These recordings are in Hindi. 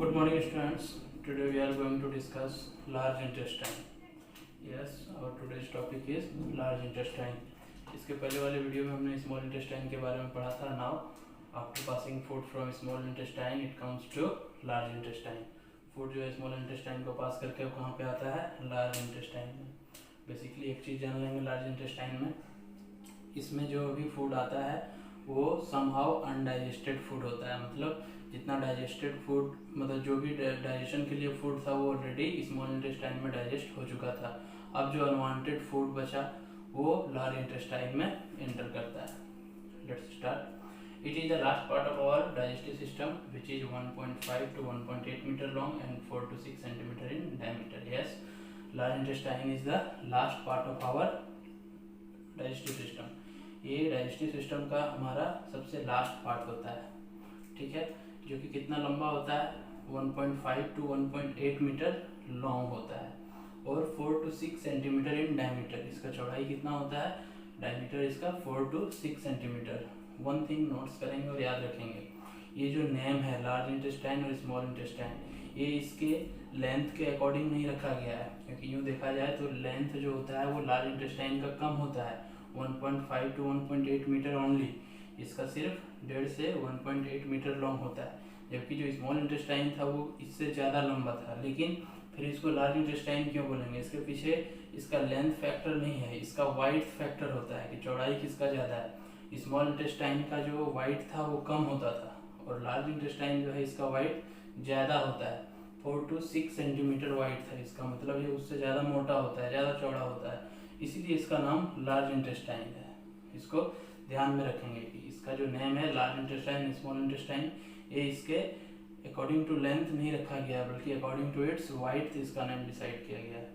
Good morning, students. Today we are going to discuss large intestine. Yes, our today's topic is large intestine. इसके पहले वाले वीडियो में हमने स्मॉल इंटेस्टाइन के बारे में पढ़ा था. Now after passing food from small intestine it comes to large intestine. Food जो है स्मॉल इंटेस्टाइन को पास करके वो कहाँ पे आता है? लार्ज इंटेस्टाइन में. बेसिकली एक चीज़ जान लेंगे लार्ज इंटेस्टाइन में, इसमें जो भी फूड आता है वो समहाउ अनडाइजेस्टेड फूड होता है. मतलब जितना डाइजेस्टेड फूड, मतलब जो भी डाइजेशन के लिए फूड था वो ऑलरेडी स्मॉल इंटेस्टाइन में डाइजेस्ट हो चुका था. अब जो अनवांटेड फूड बचा वो लार्ज इंटेस्टाइन में एंटर करता है. Let's start. It is the last part of our digestive system which is 1.5 to 1.8 metre long and 4 to 6 centimetres in diameter. Yes, large intestine is the last part of our digestive system. ये डाइजेस्टिव सिस्टम का हमारा सबसे लास्ट पार्ट होता है. ठीक है, जो कि कितना लंबा होता है? 1.5 to 1.8 मीटर लॉन्ग होता है और 4 to 6 सेंटीमीटर इन डायमीटर. इसका चौड़ाई कितना होता है? डायमीटर इसका 4 to 6 centimetre. One thing notes करेंगे और याद रखेंगे, ये जो नेम है लार्ज इंटेस्टाइन और स्मॉल इंटेस्टाइन, ये इसके लेंथ के अकॉर्डिंग नहीं रखा गया है, क्योंकि यूँ देखा जाए तो लेंथ जो होता है वो लार्ज इंटेस्टाइन का कम होता है, 1.5 to 1.8 मीटर ओनली. इसका सिर्फ 1.5 से 1.8 मीटर लॉन्ग होता है, जबकि जो स्मॉल इंटेस्टाइन था वो इससे ज़्यादा लंबा था. लेकिन फिर इसको लार्ज इंटेस्टाइन क्यों बोलेंगे? इसके पीछे इसका लेंथ फैक्टर नहीं है, इसका वाइड फैक्टर होता है कि चौड़ाई किसका ज़्यादा है. स्मॉल इंटेस्टाइन का जो वाइड था वो कम होता था और लार्ज इंटेस्टाइन जो है इसका वाइड ज़्यादा होता है. 4 to 6 सेंटीमीटर वाइड था इसका, मतलब ये उससे ज़्यादा मोटा होता है, ज़्यादा चौड़ा होता है, इसीलिए इसका नाम लार्ज इंटेस्टाइन है. इसको ध्यान में रखेंगे कि इसका जो नेम है लार्ज इंटेस्टाइन स्मॉल इंटेस्टाइन, ये इसके अकॉर्डिंग टू लेंथ नहीं रखा गया बल्कि अकॉर्डिंग टू इट्स वाइड इसका नेम डिसाइड किया गया है.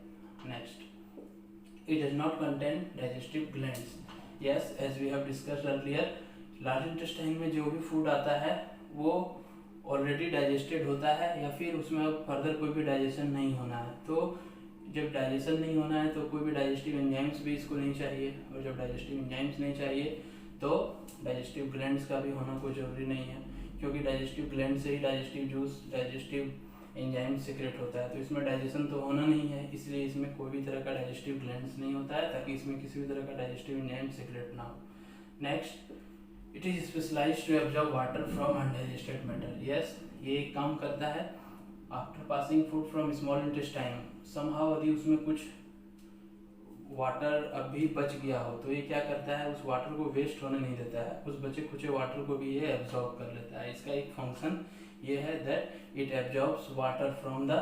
Next, it does not contain digestive glands. Yes, as we have discussed earlier, large intestine में जो भी फूड आता है वो ऑलरेडी डाइजेस्टेड होता है या फिर उसमें अब फर्दर कोई भी डाइजेशन नहीं होना है. तो जब डाइजेशन नहीं होना है तो कोई भी डाइजेस्टिव एंजाइम्स भी इसको नहीं चाहिए, और जब डाइजेस्टिव एंजाइम्स नहीं चाहिए तो डाइजेस्टिव ग्लैंड्स का भी होना कोई ज़रूरी नहीं है, क्योंकि डाइजेस्टिव ग्लैंड से ही digestive juice, digestive enzyme secrete होता है. तो इसमें डाइजेशन तो होना नहीं है, इसलिए इसमें कोई भी तरह का डाइजेस्टिव ग्लैंड्स नहीं होता है, ताकि इसमें किसी भी तरह का डाइजेस्टिव एंजाइम सीक्रेट ना हो. Next, it is specialised to absorb water from undigested matter. Yes, ये एक काम करता है after passing food from small intestine, somehow यदि उसमें कुछ वाटर अभी बच गया हो तो ये क्या करता है, उस वाटर को वेस्ट होने नहीं देता है, उस बचे खुचे वाटर को भी ये एब्जॉर्ब कर लेता है. इसका एक फंक्शन ये है that it absorbs water from the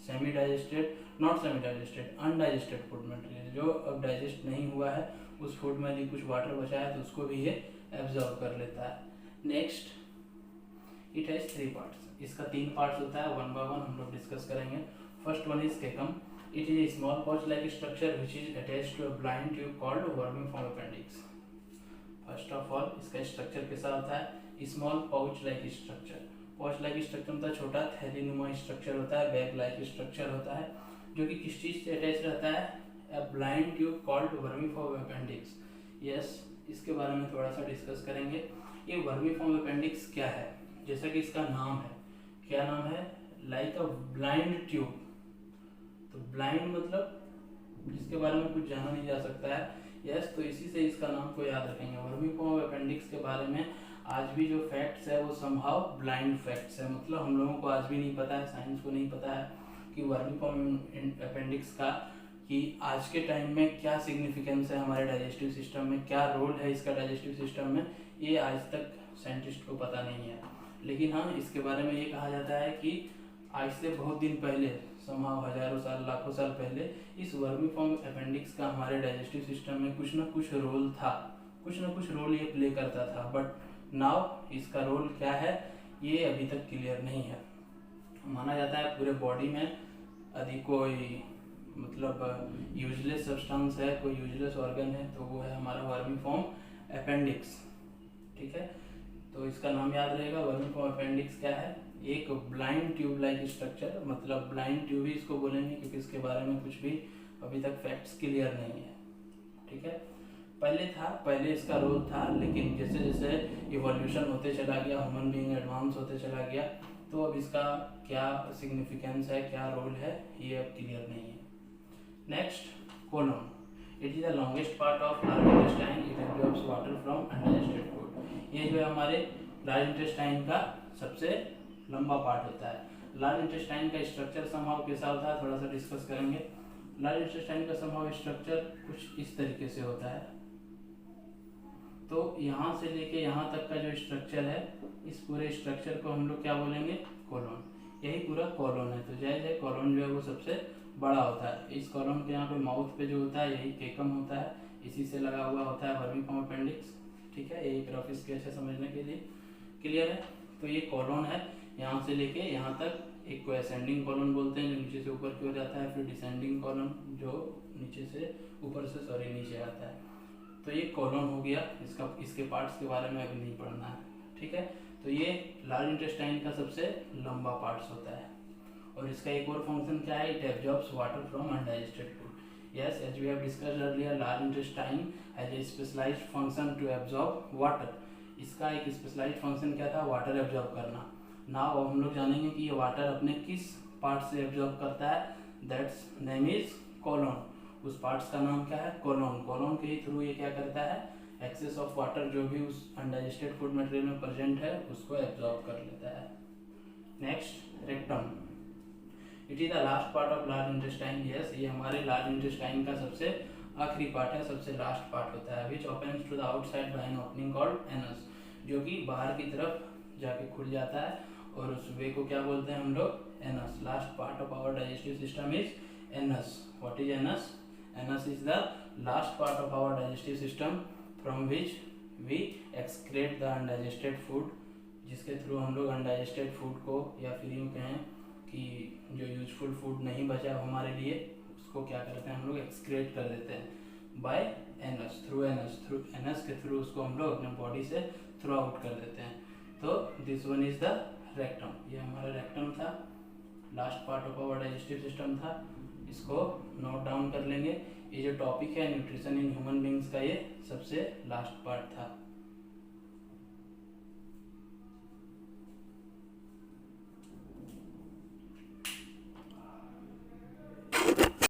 semi digested, not semi digested, undigested food material. जो अब डाइजेस्ट नहीं हुआ है उस फूड में यदि कुछ वाटर बचा है तो उसको भी ये एब्जॉर्ब कर लेता है. Next, it has 3 parts. इसका 3 पार्ट्स होता है, वन बाय वन हम लोग डिस्कस करेंगे. First one is केकम. It is a small pouch-like structure which is attached to a blind tube called vermiform appendix. First of all, इसका स्ट्रक्चर कैसा होता है? Small pouch like structure. Pouch like structure मतलब छोटा थैलीनुमा स्ट्रक्चर होता है, बैग-like स्ट्रक्चर होता है, जो कि किस चीज़ से अटैच रहता है? A blind tube called vermiform appendix. Yes, इसके बारे में थोड़ा सा डिस्कस करेंगे. ये vermiform appendix क्या है? जैसा कि इसका नाम है, क्या नाम है? Like a blind tube. तो ब्लाइंड मतलब जिसके बारे में कुछ जाना नहीं जा सकता है. यस, तो इसी से इसका नाम को याद रखेंगे. वर्मीफॉर्म अपेंडिक्स के बारे में आज भी जो फैक्ट्स है वो समहाउ ब्लाइंड फैक्ट्स है. मतलब हम लोगों को आज भी नहीं पता है, साइंस को नहीं पता है कि वर्मीफॉर्म अपेंडिक्स का कि आज के टाइम में क्या सिग्निफिकेंस है हमारे डाइजेस्टिव सिस्टम में, क्या रोल है इसका डाइजेस्टिव सिस्टम में, ये आज तक साइंटिस्ट को पता नहीं है. लेकिन हाँ, इसके बारे में ये कहा जाता है कि आज से बहुत दिन पहले, समहाउ हजारों साल, लाखों साल पहले, इस वर्मीफॉर्म अपेंडिक्स का हमारे डाइजेस्टिव सिस्टम में कुछ ना कुछ रोल था, कुछ ना कुछ रोल ये प्ले करता था. बट नाउ इसका रोल क्या है ये अभी तक क्लियर नहीं है. माना जाता है पूरे बॉडी में यदि कोई मतलब यूजलेस सब्सटेंस है, कोई यूजलेस ऑर्गन है, तो वो है हमारा वर्मीफॉर्म अपेंडिक्स. ठीक है, तो इसका नाम याद रहेगा. वर्मीफॉर्म अपेंडिक्स क्या है? एक ब्लाइंड ट्यूब लाइक स्ट्रक्चर, मतलब ब्लाइंड ट्यूब ही इसको बोलेंगे क्योंकि इसके बारे में कुछ भी अभी तक फैक्ट्स क्लियर नहीं है. ठीक है, पहले इसका रोल था, लेकिन जैसे जैसे इवोल्यूशन होते चला गया, ह्यूमन बीइंग एडवांस होते चला गया, तो अब इसका क्या सिग्निफिकेंस है, क्या रोल है, ये अब क्लियर नहीं है। Next, colon. It is the longest part of large intestine, it absorbs water from undigested food. ये जो है हमारे लार्ज इंटेस्टाइन का सबसे लंबा पार्ट होता है। लार्ज इंटेस्टाइन का स्ट्रक्चर समहाउ कैसा होता है, थोड़ा सा डिस्कस करेंगे। लार्ज इंटेस्टाइन का समहाउ स्ट्रक्चर कुछ इस तरीके से होता है। तो यहाँ से लेके यहाँ तक का जो स्ट्रक्चर है, इस पूरे स्ट्रक्चर को हम लोग क्या बोलेंगे, कोलोन। यही पूरा कोलोन है। तो जायज है, कोलोन जो है वो सबसे बड़ा होता है। इस कोलोन के यहाँ पे माउथ पे जो होता है यही केकम होता है, इसी से लगा हुआ होता है वर्मिकम अपेंडिक्स। ठीक है, यही रफ इसके अच्छे समझने के लिए क्लियर है। तो ये कोलोन है, यहाँ से लेके यहाँ तक। एक को असेंडिंग कोलोन बोलते हैं जो नीचे से ऊपर की ओर जाता है, फिर डिसेंडिंग कोलोन जो नीचे से ऊपर से सॉरी नीचे आता है। तो ये कोलोन हो गया, इसके पार्ट्स के बारे में अभी नहीं पढ़ना है। ठीक है, तो ये लार्ज इंटेस्टाइन का सबसे लंबा पार्ट्स होता है। और इसका एक और फंक्शन क्या है, it absorbs water from undigested food. Yes, as we have discussed earlier, large intestine has a specialised function to absorb water. इसका एक स्पेशलाइज्ड फंक्शन क्या था, वाटर एब्जॉर्ब करना। नाउ हम लोग जानेंगे कि ये वाटर अपने किस पार्ट से एब्जॉर्ब करता है, दैट्स नेम इज कोलोन। उस पार्ट्स का नाम क्या है, कोलोन। कोलोन के ही थ्रू ये क्या करता है, एक्सेस ऑफ वाटर जो भी उस अनडाइजेस्टेड फूड मटेरियल में प्रेजेंट है उसको एब्जॉर्ब कर लेता है। Next, rectum. It is the last part of large intestine. Yes, ये हमारे लार्ज इंटेस्टाइन का सबसे आखिरी पार्ट है, सबसे लास्ट पार्ट होता है। Which opens to the outside by an opening called anus, जो कि बाहर की तरफ जाके खुल जाता है और उस वे को क्या बोलते हैं हम लोग, anus. Last part of our digestive system is anus. What is anus? Anus is the last part of our digestive system from which we excrete the undigested food, जिसके थ्रू हम लोग अनडाइजेस्टेड फूड को, या फिर यूँ कहें कि जो यूजफुल फूड नहीं बचा हमारे लिए, उसको क्या करते हैं हम लोग, एक्सक्रेट कर देते हैं बाय एनस, थ्रू एनस के थ्रू उसको हम लोग अपने बॉडी से थ्रू आउट कर देते हैं। तो this one is the rectum. ये हमारा रेक्टम था, last part of our digestive system था। इसको नोट डाउन कर लेंगे। ये जो टॉपिक है न्यूट्रिशन इन ह्यूमन बींग्स का, ये सबसे लास्ट पार्ट था।